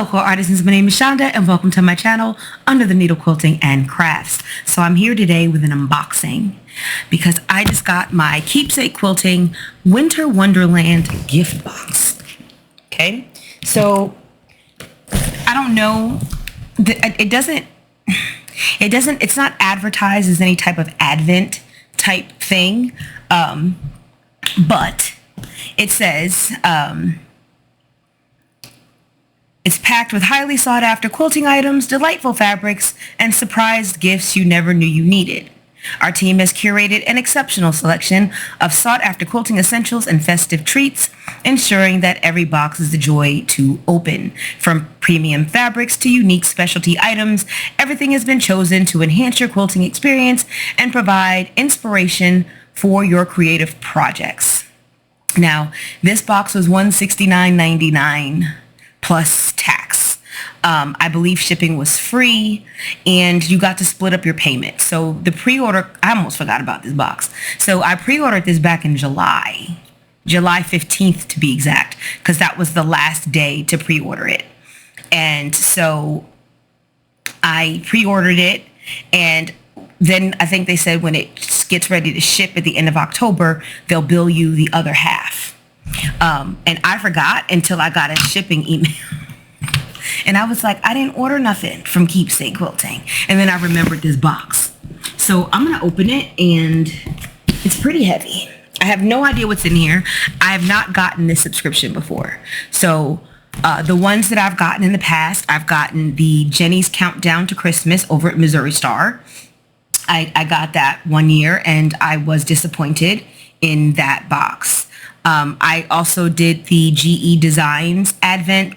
Hello, core artisans. My name is Shonda, and welcome to my channel, Under the Needle Quilting and Crafts. So I'm here today with an unboxing because I just got my Keepsake Quilting Winter Wonderland gift box. Okay, so I don't know. It's not advertised as any type of Advent type thing, but it says. It's packed with highly sought after quilting items, delightful fabrics, and surprised gifts you never knew you needed. Our team has curated an exceptional selection of sought after quilting essentials and festive treats, ensuring that every box is a joy to open. From premium fabrics to unique specialty items, everything has been chosen to enhance your quilting experience and provide inspiration for your creative projects. Now, this box was $169.99. plus tax. I believe shipping was free and you got to split up your payment. So the pre-order, I almost forgot about this box. So I pre-ordered this back in July 15th to be exact, because that was the last day to pre-order it. And so I pre-ordered it, and then I think they said when it gets ready to ship at the end of October, they'll bill you the other half. And I forgot until I got a shipping email. And I was like, I didn't order nothing from Keepsake Quilting. And then I remembered this box. So I'm going to open it, and it's pretty heavy. I have no idea what's in here. I have not gotten this subscription before. So the ones that I've gotten in the past, I've gotten the Jenny's Countdown to Christmas over at Missouri Star. I got that one year, and I was disappointed in that box. I also did the GE Designs Advent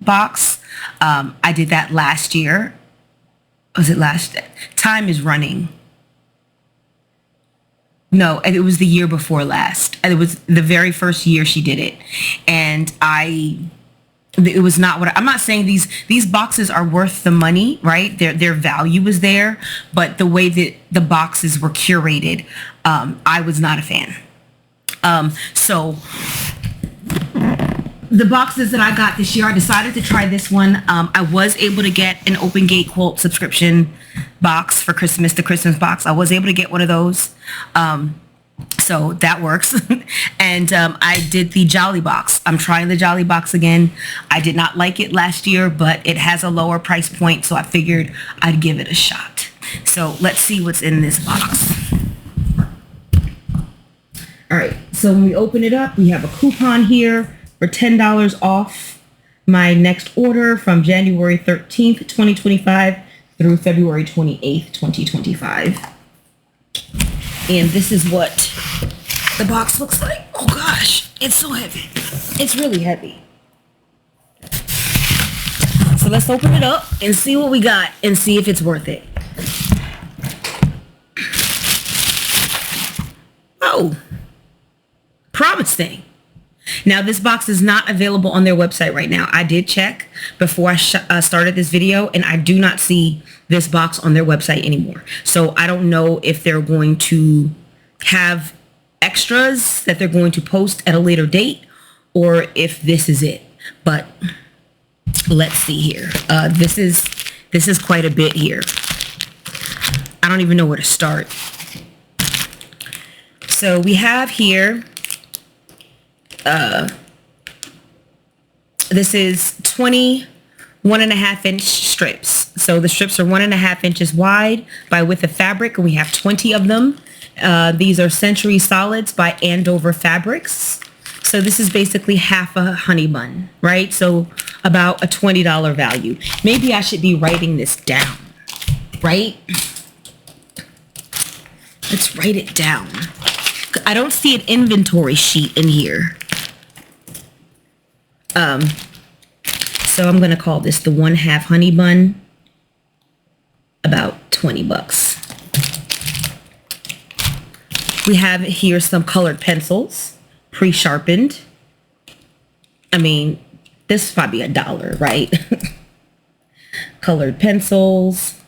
box. I did that last year. Was it last? Time is running. No, it was the year before last. It was the very first year she did it. And it was not what I'm not saying these boxes are worth the money, right? Their value is there, but the way that the boxes were curated, I was not a fan. So the boxes that I got this year, I decided to try this one. I was able to get an Open Gate Quilt subscription box for Christmas, the Christmas box. I was able to get one of those. So that works. And I did the Jolly box. I'm trying the Jolly box again. I did not like it last year, but it has a lower price point, so I figured I'd give it a shot. So let's see what's in this box. All right, so when we open it up, we have a coupon here for $10 off my next order from January 13th, 2025 through February 28th, 2025. And this is what the box looks like. Oh gosh, it's so heavy. It's really heavy. So let's open it up and see what we got and see if it's worth it. Oh. Promising. Now, this box is not available on their website right now. I did check before I started this video, and I do not see this box on their website anymore. So I don't know if they're going to have extras that they're going to post at a later date, or if this is it. But let's see here. This is quite a bit here. I don't even know where to start. So we have here. This is 21.5-inch strips. So the strips are 1.5 inches wide by width of fabric, and we have 20 of them. These are Century Solids by Andover Fabrics. So this is basically half a honey bun, right? So about a $20 value. Maybe I should be writing this down, right? Let's write it down. I don't see an inventory sheet in here. So I'm going to call this the 1/2 honey bun, about 20 bucks. We have here some colored pencils, pre-sharpened. I mean, this is probably $1, right? Colored pencils,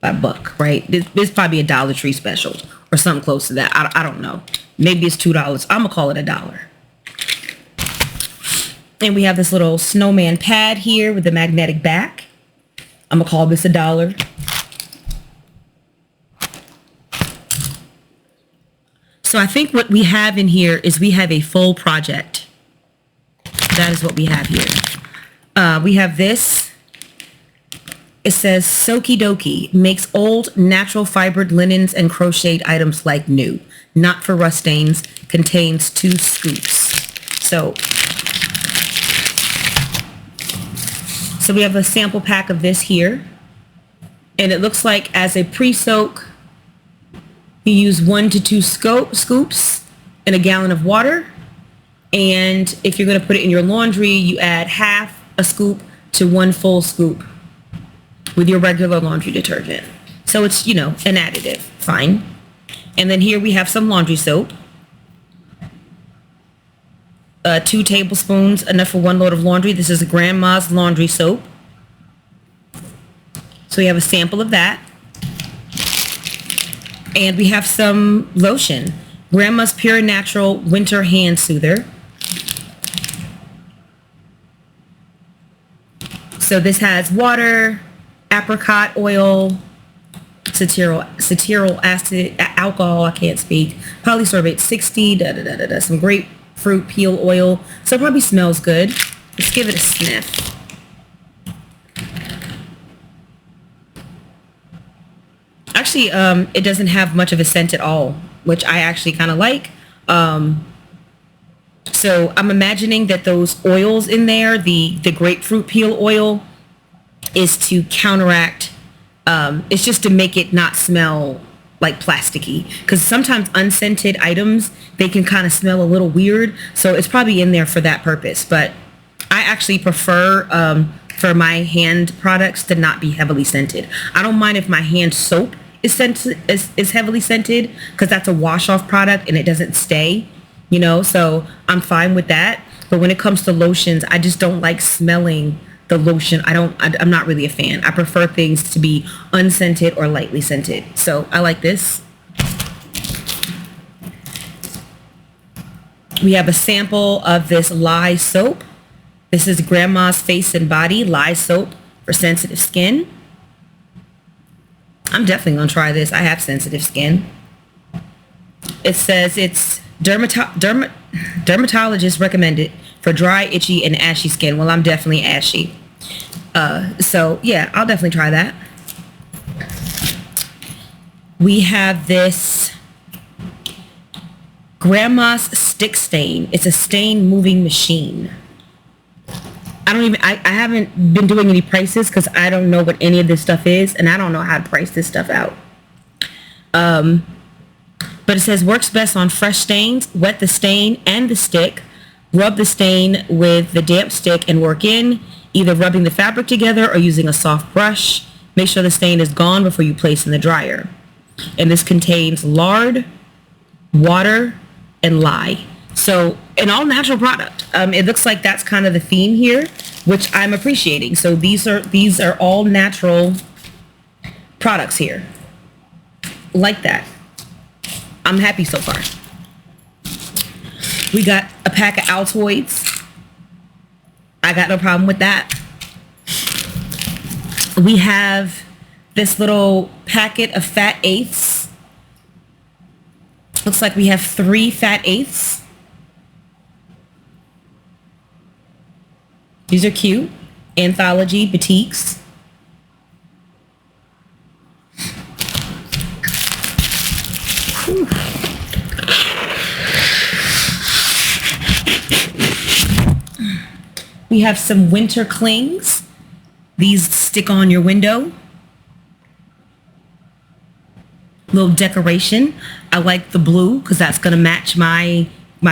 $1, right? This is probably a Dollar Tree special or something close to that. I don't know. Maybe it's $2. I'm going to call it $1. And we have this little snowman pad here with the magnetic back. I'm gonna call this $1. So I think what we have in here is we have a full project. That is what we have here. We have this. It says Soki Doki makes old natural fibered linens and crocheted items like new. Not for rust stains. Contains 2 scoops. So we have a sample pack of this here. And it looks like as a pre-soak, you use 1 to 2 scoops in a gallon of water. And if you're going to put it in your laundry, you add half a scoop to 1 full scoop with your regular laundry detergent. So it's, an additive. Fine. And then here we have some laundry soap. 2 tablespoons, enough for 1 load of laundry. This is Grandma's laundry soap. So we have a sample of that. And we have some lotion. Grandma's Pure Natural Winter Hand Soother. So this has water, apricot oil, cetyl acid, alcohol, I can't speak, polysorbate 60, some grapefruit peel oil. So it probably smells good. Let's give it a sniff. Actually, it doesn't have much of a scent at all, which I actually kind of like. So I'm imagining that those oils in there, the grapefruit peel oil, is to counteract, it's just to make it not smell like plasticky. Because sometimes unscented items, they can kind of smell a little weird. So it's probably in there for that purpose. But I actually prefer for my hand products to not be heavily scented. I don't mind if my hand soap is heavily scented, because that's a wash-off product and it doesn't stay, so I'm fine with that. But when it comes to lotions, I just don't like smelling the lotion. I'm not really a fan. I prefer things to be unscented or lightly scented. So I like this. We have a sample of this lye soap. This is Grandma's Face and Body lye soap for sensitive skin. I'm definitely going to try this. I have sensitive skin. It says it's dermatologist recommended for dry, itchy, and ashy skin. Well, I'm definitely ashy. So, yeah, I'll definitely try that. We have this Grandma's Stick Stain. It's a stain moving machine. I haven't been doing any prices because I don't know what any of this stuff is, and I don't know how to price this stuff out. But it says works best on fresh stains. Wet the stain and the stick. Rub the stain with the damp stick and work in, either rubbing the fabric together or using a soft brush. Make sure the stain is gone before you place in the dryer. And this contains lard, water, and lye. So an all natural product. It looks like that's kind of the theme here, which I'm appreciating. So these are all natural products here. Like that. I'm happy so far. We got a pack of Altoids. I got no problem with that. We have this little packet of Fat Eighths. Looks like we have 3 Fat Eighths. These are cute. Anthology Batiks. Whew. We have some winter clings. These stick on your window. Little decoration. I like the blue because that's going to match my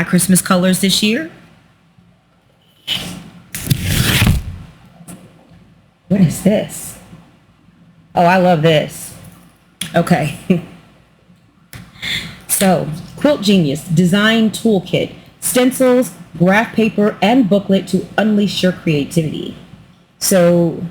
Christmas colors this year. What is this? Oh, I love this. Okay. So, Quilt Genius Design Toolkit. Stencils, graph paper, and booklet to unleash your creativity. So,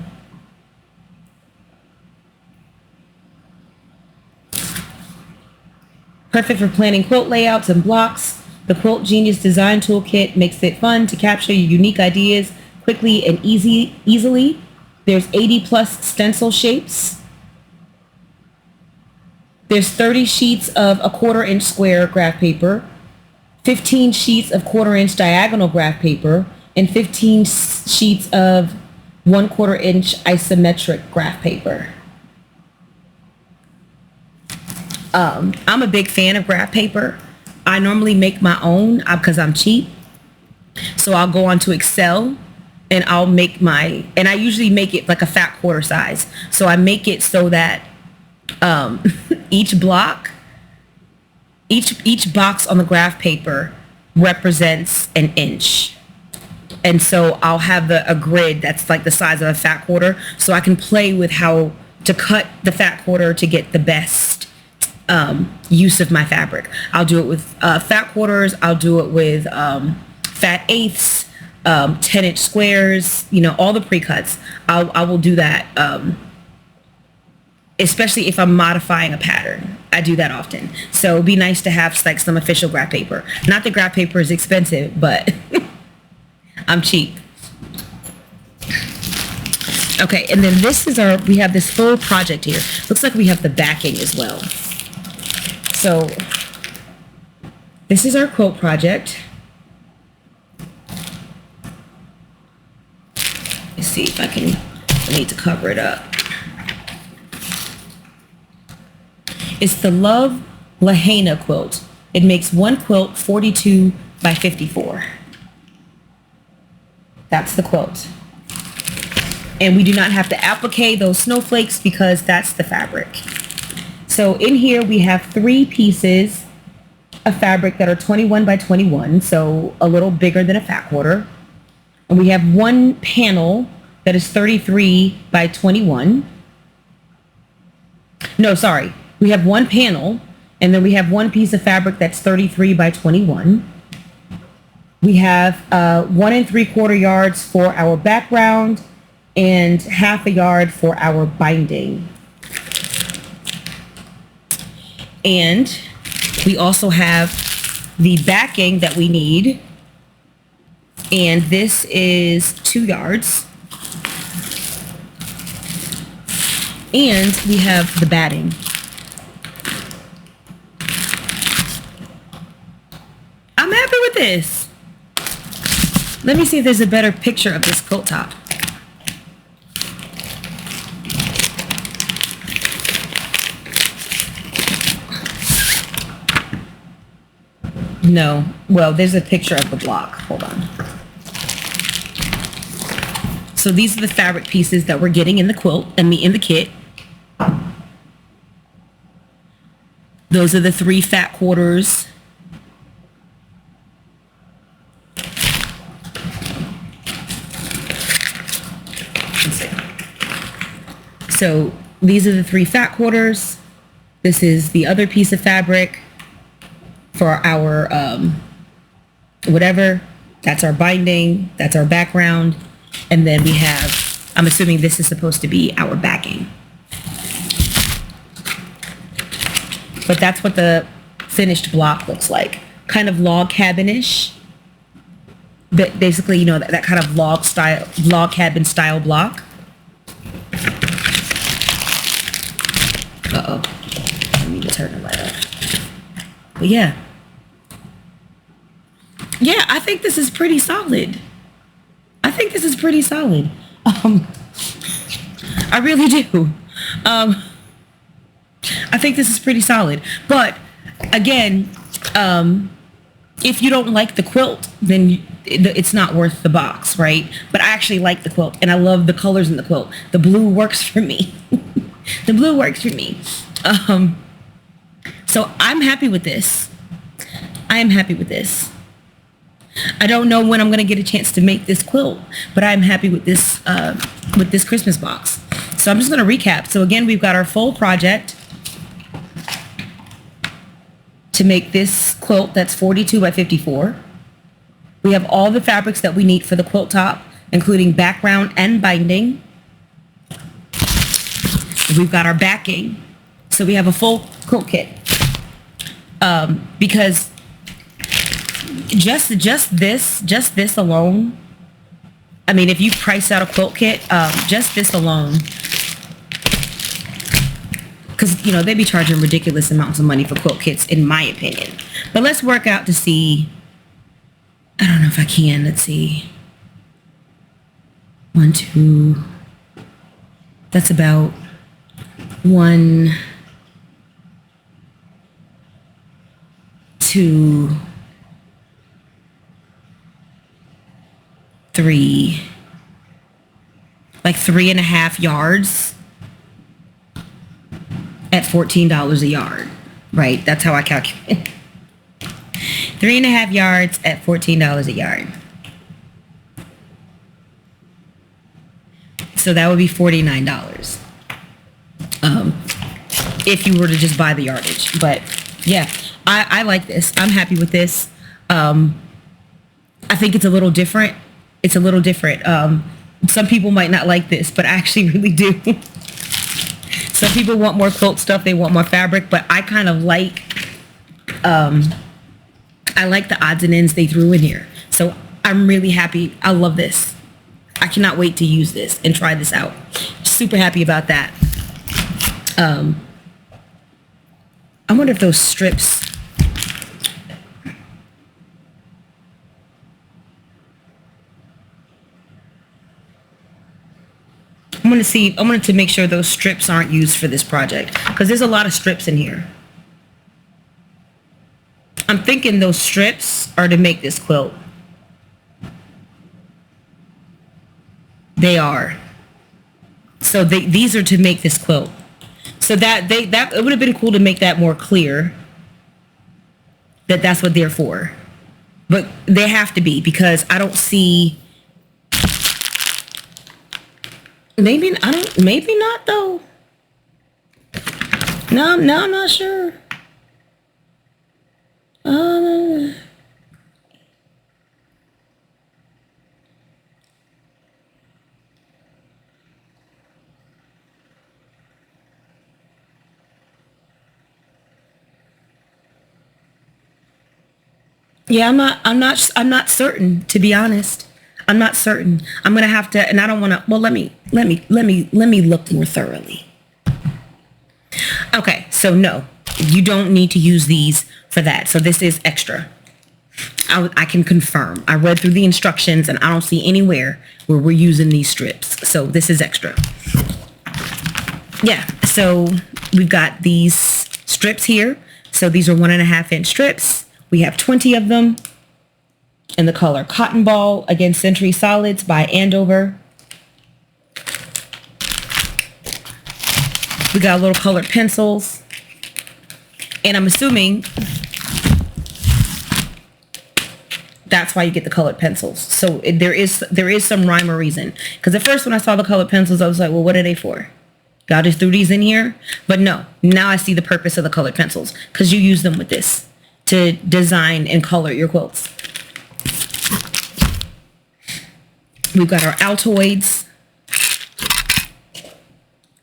perfect for planning quilt layouts and blocks. The Quilt Genius Design Toolkit makes it fun to capture your unique ideas quickly and easily. There's 80 plus stencil shapes. There's 30 sheets of a 1/4 inch square graph paper, 15 sheets of 1/4 inch diagonal graph paper, and 15 sheets of 1/4 inch isometric graph paper. I'm a big fan of graph paper. I normally make my own because I'm cheap. So I'll go onto Excel and I'll make and I usually make it like a fat quarter size. So I make it so that each block, each box on the graph paper represents an inch. And so I'll have a grid that's like the size of a fat quarter, so I can play with how to cut the fat quarter to get the best use of my fabric. I'll do it with fat quarters. I'll do it with fat eighths, 10-inch squares, all the pre-cuts. I will do that, especially if I'm modifying a pattern. I do that often. So it'd be nice to have like some official graph paper. Not that graph paper is expensive, but I'm cheap. Okay, and then we have this full project here. Looks like we have the backing as well. So this is our quilt project. Let's see if I need to cover it up. It's the Love Lahaina quilt. It makes one quilt 42 by 54. That's the quilt. And we do not have to applique those snowflakes because that's the fabric. So in here we have 3 pieces of fabric that are 21 by 21, so a little bigger than a fat quarter. And we have one panel that is 33 by 21. No, sorry. We have one panel, and then we have one piece of fabric that's 33 by 21. We have 1 3/4 yards for our background and 1/2 yard for our binding. And we also have the backing that we need. And this is 2 yards. And we have the batting. I'm happy with this. Let me see if there's a better picture of this quilt top. No. Well, there's a picture of the block. Hold on. So these are the fabric pieces that we're getting in the quilt, in the kit. Those are the 3 fat quarters. So these are the 3 fat quarters. This is the other piece of fabric for our whatever. That's our binding. That's our background. And then we have, I'm assuming this is supposed to be our backing. But that's what the finished block looks like. Kind of log cabin-ish. But basically, that kind of log cabin style block. Uh-oh. I need to turn the light up. But yeah. Yeah, I think this is pretty solid. I really do. I think this is pretty solid. But again, if you don't like the quilt, then it's not worth the box, right? But I actually like the quilt, and I love the colors in the quilt. The blue works for me. The blue works for me. So I'm happy with this. I am happy with this. I don't know when I'm going to get a chance to make this quilt, but I'm happy with this Christmas box. So I'm just going to recap. So again, we've got our full project to make this quilt that's 42 by 54. We have all the fabrics that we need for the quilt top, including background and binding. We've got our backing. So we have a full quilt kit. Because just this alone. I mean, if you price out a quilt kit, just this alone, because they be charging ridiculous amounts of money for quilt kits, in my opinion. But let's work out to see. I don't know if I can. Let's see. 1, 2. That's about 1, 2, 3, like 3.5 yards at $14 a yard, right? That's how I calculate. 3.5 yards at $14 a yard. So that would be $49. If you were to just buy the yardage. But yeah, I like this. I'm happy with this. I think it's a little different. It's a little different. Some people might not like this, but I actually really do. Some people want more quilt stuff. They want more fabric, but I kind of like, I like the odds and ends they threw in here. So I'm really happy. I love this. I cannot wait to use this and try this out. Super happy about that. I wonder if those strips, I wanted to make sure those strips aren't used for this project, because there's a lot of strips in here. I'm thinking those strips are to make this quilt. They are. So these are to make this quilt. So that it would have been cool to make that more clear that that's what they're for. But they have to be, because I don't see. Maybe not though. No, I'm not sure. Yeah, I'm not certain, to be honest. I'm not certain. I'm going to have to, and I don't want to, well, let me look more thoroughly. Okay, so no, you don't need to use these for that. So this is extra. I can confirm. I read through the instructions and I don't see anywhere where we're using these strips. So this is extra. Yeah, so we've got these strips here. So these are 1.5-inch strips. We have 20 of them in the color Cotton Ball, again, Century Solids by Andover. We got little colored pencils. And I'm assuming that's why you get the colored pencils. So there is some rhyme or reason. Because at first when I saw the colored pencils, I was like, well, what are they for? God just threw these in here? But no, now I see the purpose of the colored pencils, because you use them with this to design and color your quilts. We've got our Altoids.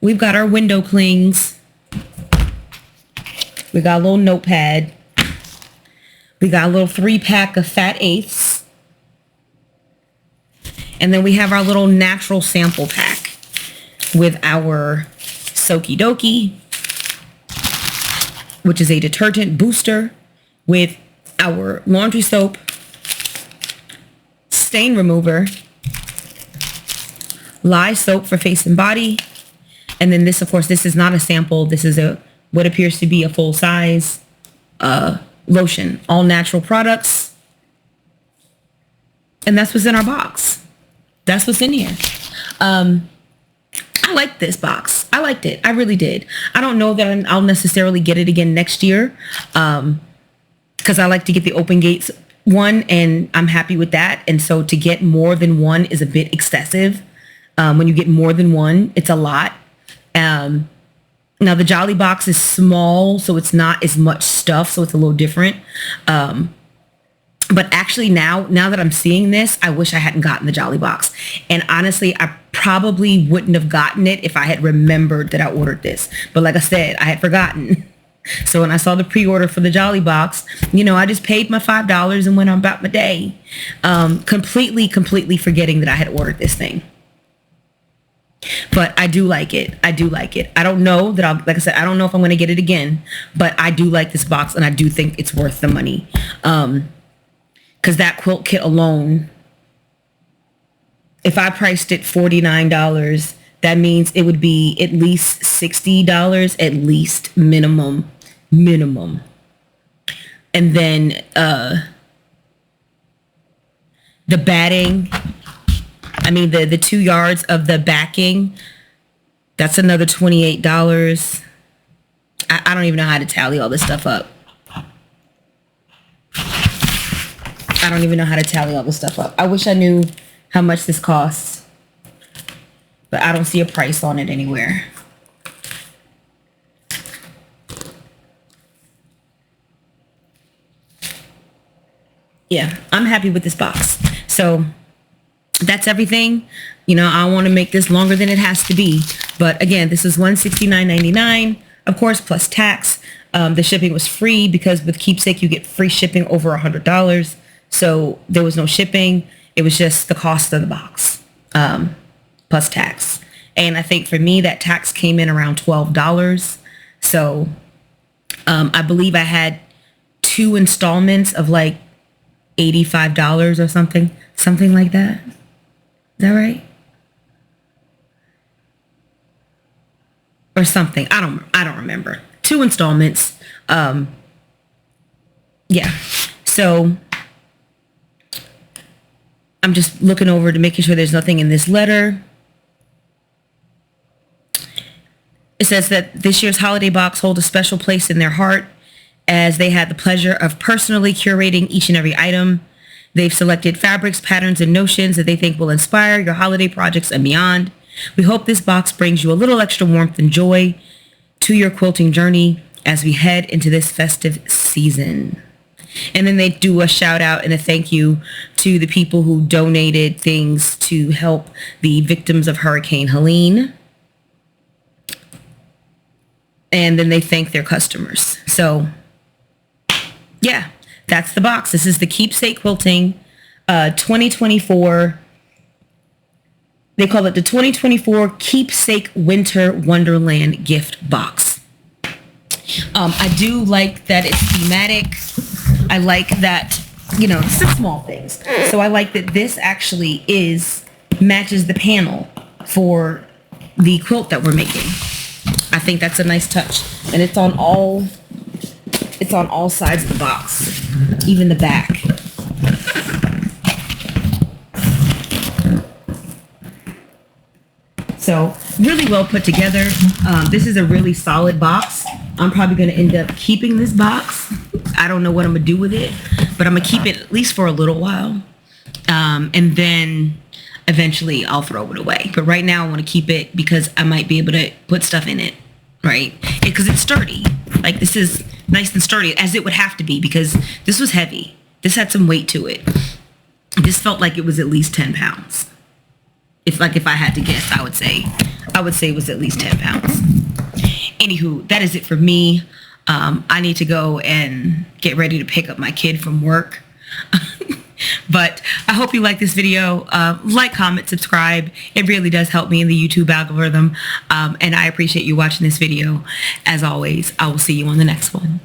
We've got our window clings. We got a little notepad. We got a little 3-pack of Fat Eighths. And then we have our little natural sample pack with our Soaky Dokie, which is a detergent booster, with our laundry soap, stain remover, lye soap for face and body, and then this, of course, this is not a sample. This is what appears to be a full size lotion. All natural products, and that's what's in our box. That's what's in here. I like this box. I liked it. I really did. I don't know that I'll necessarily get it again next year, because I like to get the open gates one, and I'm happy with that. And so to get more than one is a bit excessive. When you get more than one, it's a lot. Now the Jolly box is small, so it's not as much stuff, so it's a little different. But actually now that I'm seeing this, I wish I hadn't gotten the Jolly box. And honestly, I probably wouldn't have gotten it if I had remembered that I ordered this. But like I said, I had forgotten. So when I saw the pre-order for the Jolly box, I just paid my $5 and went on about my day, completely forgetting that I had ordered this thing. But I do like it. I do like it. I don't know that like I said, I don't know if I'm going to get it again, but I do like this box and I do think it's worth the money. Because that quilt kit alone, if I priced it $49, that means it would be at least $60, at least minimum. And then the batting, I mean the 2 yards of the backing, that's another $28. I don't even know how to tally all this stuff up. I don't even know how to tally all this stuff up. I wish I knew how much this costs, but I don't see a price on it anywhere. Yeah, I'm happy with this box. So that's everything. I want to make this longer than it has to be. But again, this is $169.99, of course, plus tax. The shipping was free because with Keepsake, you get free shipping over $100. So there was no shipping. It was just the cost of the box, plus tax. And I think for me, that tax came in around $12. So I believe I had 2 installments of like $85 or something like that. Is that right? Or something. I don't remember. 2 installments. Yeah. So I'm just looking over to making sure there's nothing in this letter. It says that this year's holiday box holds a special place in their heart as they had the pleasure of personally curating each and every item. They've selected fabrics, patterns, and notions that they think will inspire your holiday projects and beyond. We hope this box brings you a little extra warmth and joy to your quilting journey as we head into this festive season. And then they do a shout out and a thank you to the people who donated things to help the victims of Hurricane Helene. And then they thank their customers. So yeah, that's the box. This is the Keepsake Quilting 2024. They call it the 2024 Keepsake Winter Wonderland gift box. I do like that it's thematic. I like that, it's the small things. So I like that this actually matches the panel for the quilt that we're making. I think that's a nice touch. And it's on all sides of the box, even the back. So really well put together. This is a really solid box. I'm probably going to end up keeping this box. I don't know what I'm going to do with it, but I'm going to keep it at least for a little while. And then eventually I'll throw it away. But right now I want to keep it because I might be able to put stuff in it, right? Because it's sturdy. Like this is nice and sturdy, as it would have to be, because this was heavy. This had some weight to it. This felt like it was at least 10 pounds. If I had to guess, I would say it was at least 10 pounds. Anywho, that is it for me. I need to go and get ready to pick up my kid from work. But I hope you like this video. Like, comment, subscribe. It really does help me in the YouTube algorithm. And I appreciate you watching this video. As always, I will see you on the next one.